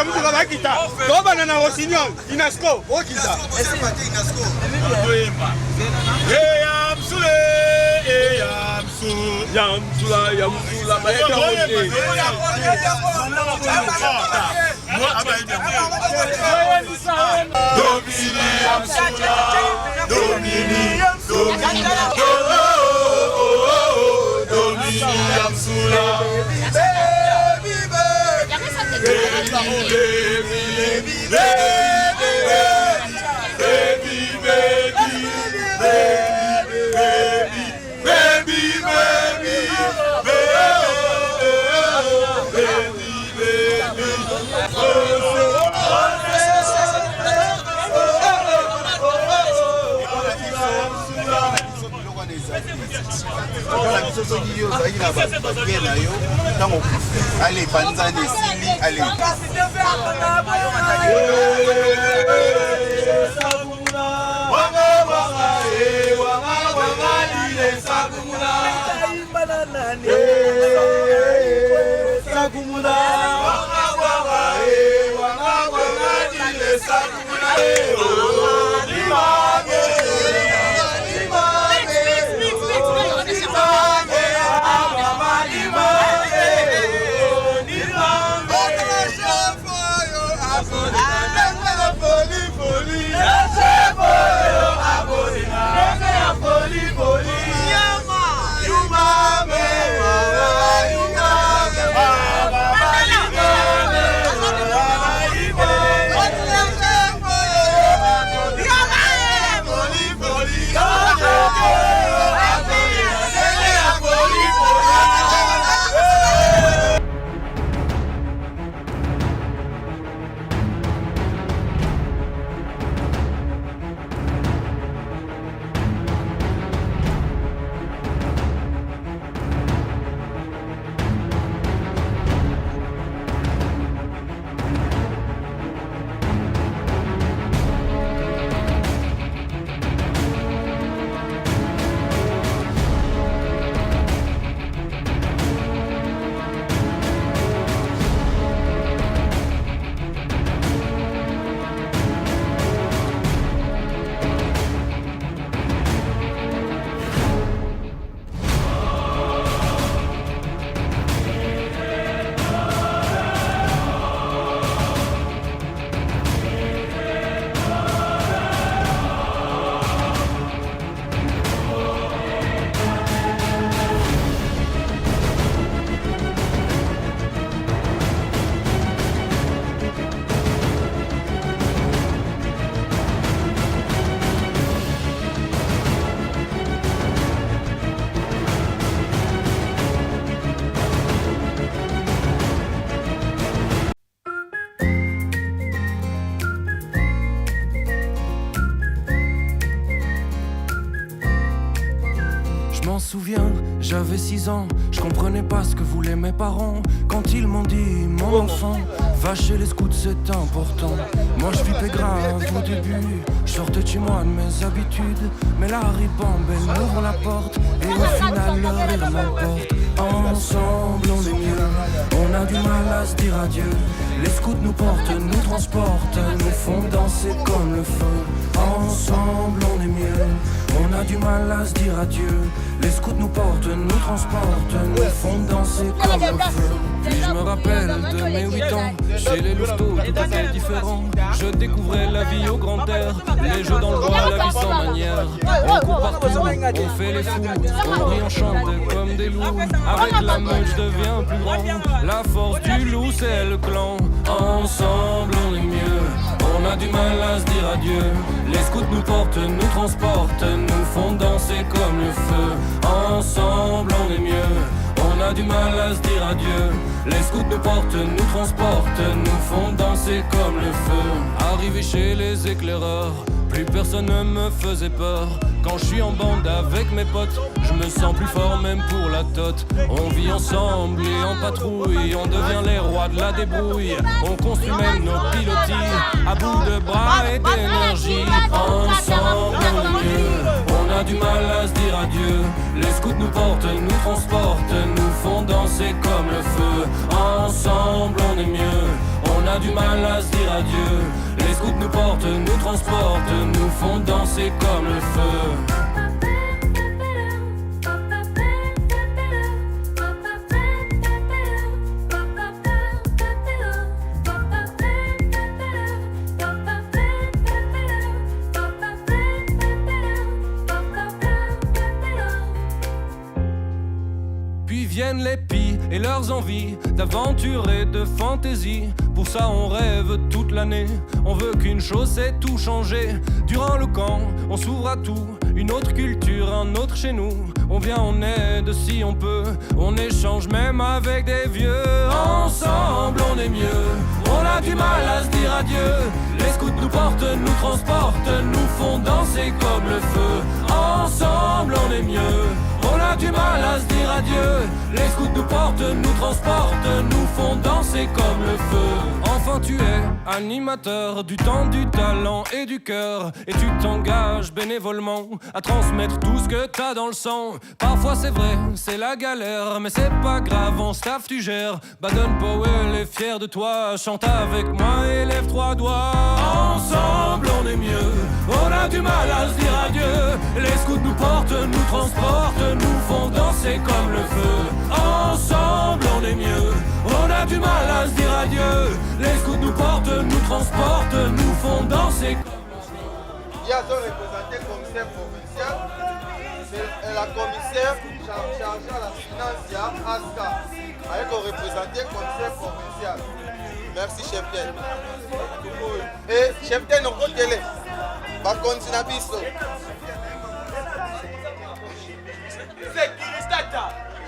mutuka bakita tobana na Rossignol Inasco okita Yamsula allez, Panzani, Sili, allez. J'avais 6 ans, je comprenais pas ce que voulaient mes parents quand ils m'ont dit mon enfant, va chez les scouts c'est important. Moi je vivais grave au début, je sortais de chez moi de mes habitudes, mais la ribambelle m'ouvre la porte et au final le rire m'emporte. Ensemble on est mieux, on a du mal à se dire adieu. Les scouts nous portent, nous transportent, nous font danser comme le feu. Ensemble on est mieux, on a du mal à se dire adieu. Les scouts nous portent, nous transportent, nous font danser comme le feu. Puis je me rappelle de mes 8 ans, chez les louveteaux tout était différent. Je découvrais la vie au grand air, les jeux dans le bois, la vie sans manière. On court partout, on fait les fous, on rit, on chante comme des loups. Avec la meute je deviens plus grand, la force du loup c'est le clan. Ensemble on est mieux, on a du mal à se dire adieu. Les scouts nous portent, nous transportent, nous font danser comme le feu. Ensemble on est mieux, on a du mal à se dire adieu. Les scouts nous portent, nous transportent, nous font danser comme le feu. Arrivé chez les éclaireurs, plus personne ne me faisait peur. Quand je suis en bande avec mes potes, je me sens plus fort même pour la tote. On vit ensemble et en patrouille, on devient les rois de la débrouille. On construit même nos pilotis à bout de bras et d'énergie. Ensemble on est mieux, on a du mal à se dire adieu. Les scouts nous portent, nous transportent, nous font danser comme le feu. Ensemble on est mieux, on a a du mal à se dire adieu. Les scouts nous portent, nous transportent, nous font danser comme le feu. Viennent les pis et leurs envies d'aventure et de fantaisie. Pour ça on rêve toute l'année. On veut qu'une chose, c'est tout changer. Durant le camp, on s'ouvre à tout. Une autre culture, un autre chez nous. On vient, on aide si on peut. On échange même avec des vieux. Ensemble on est mieux. On a du mal à se dire adieu. Les scouts nous portent, nous transportent, nous font danser comme le feu. Ensemble on est mieux. On a du mal à se dire adieu. Les scouts nous portent, nous transportent, nous font danser comme le feu. Enfin tu es animateur du temps, du talent et du cœur. Et tu t'engages bénévolement à transmettre tout ce que t'as dans le sang. Parfois c'est vrai, c'est la galère, mais c'est pas grave, en staff tu gères. Baden Powell est fier de toi, chante avec moi et lève 3 doigts. Ensemble on est mieux. On a du mal à se dire adieu. Les scouts nous portent, nous transportent, nous font danser comme le feu. Ensemble on est mieux. On a du mal à se dire adieu. Les scouts nous portent, nous transportent, nous font danser comme le feu. Il y a deux représentants commissaire provincial. C'est la commissaire chargée à la finance, Aska, avec le représentant commissaire provincial. Merci chef Ten. Et chef Ten au côté. Va continuer à biso.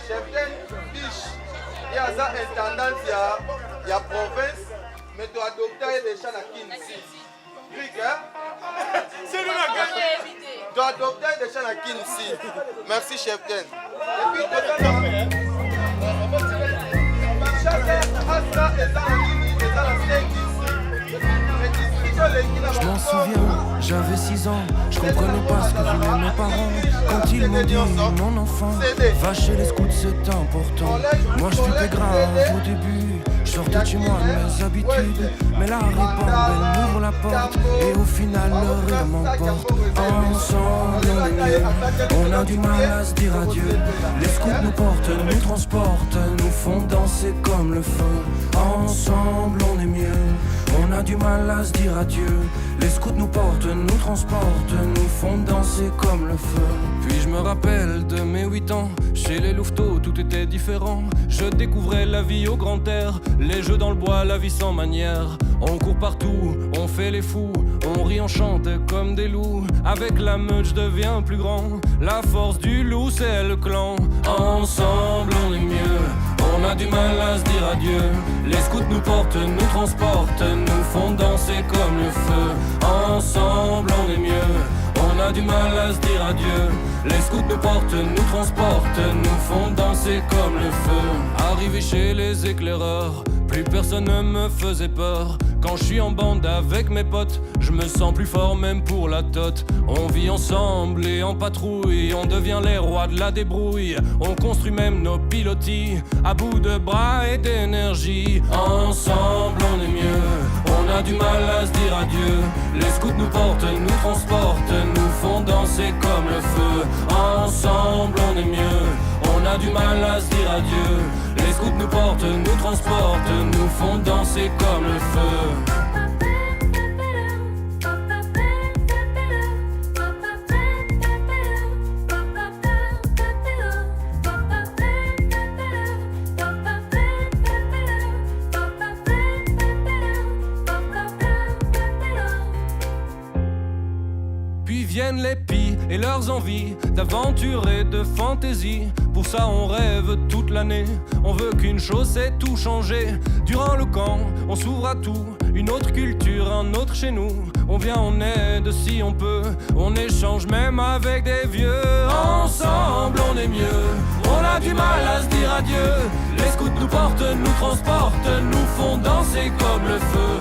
Chef Ten biche. Il y a ça intendant il y a province, mais tu as adopté des gens à Kinsi. C'est nous la gagne. Tu as adopté des gens à Kinsi. Merci chef Ten. Et puis je m'en souviens, j'avais 6 ans, je comprenais pas ce que voulaient mes parents. Quand ils m'ont dit, mon enfant, va chez les scouts, c'est important. Moi je flippais grave au début, je sortais de chez moi mes habitudes. Mais la ribambelle m'ouvre la porte, et au final le rire m'emporte. Ensemble on est mieux, on a du mal à se dire adieu. Les scouts nous portent, nous transportent, nous font danser comme le feu. Ensemble on est mieux. On a du mal à se dire adieu. Les scouts nous portent, nous transportent, nous font danser comme le feu. Puis je me rappelle de mes 8 ans. Chez les louveteaux tout était différent. Je découvrais la vie au grand air. Les jeux dans le bois, la vie sans manière. On court partout, on fait les fous. On rit, on chante comme des loups. Avec la meute je deviens plus grand. La force du loup c'est le clan. Ensemble on est mieux. On a du mal à se dire adieu. Les scouts nous portent, nous transportent, nous font danser comme le feu. Ensemble on est mieux. On a du mal à se dire adieu. Les scouts nous portent, nous transportent, nous font danser comme le feu. Arrivé chez les éclaireurs, plus personne ne me faisait peur. Quand je suis en bande avec mes potes, je me sens plus fort même pour la tote. On vit ensemble et en patrouille, on devient les rois de la débrouille. On construit même nos pilotis à bout de bras et d'énergie. Ensemble on est mieux, on a du mal à se dire adieu. Les scouts nous portent, nous transportent, nous font danser comme le feu. Ensemble on est mieux, on a du mal à se dire adieu. Les scouts nous portent, nous transportent, nous font danser comme le feu. Puis viennent les pis et leurs envies d'aventure et de fantaisie. Pour ça on rêve toute l'année. On veut qu'une chose, c'est tout changer. Durant le camp, on s'ouvre à tout. Une autre culture, un autre chez nous. On vient, on aide si on peut. On échange même avec des vieux. Ensemble on est mieux. On a du mal à se dire adieu. Les scouts nous portent, nous transportent, nous font danser comme le feu.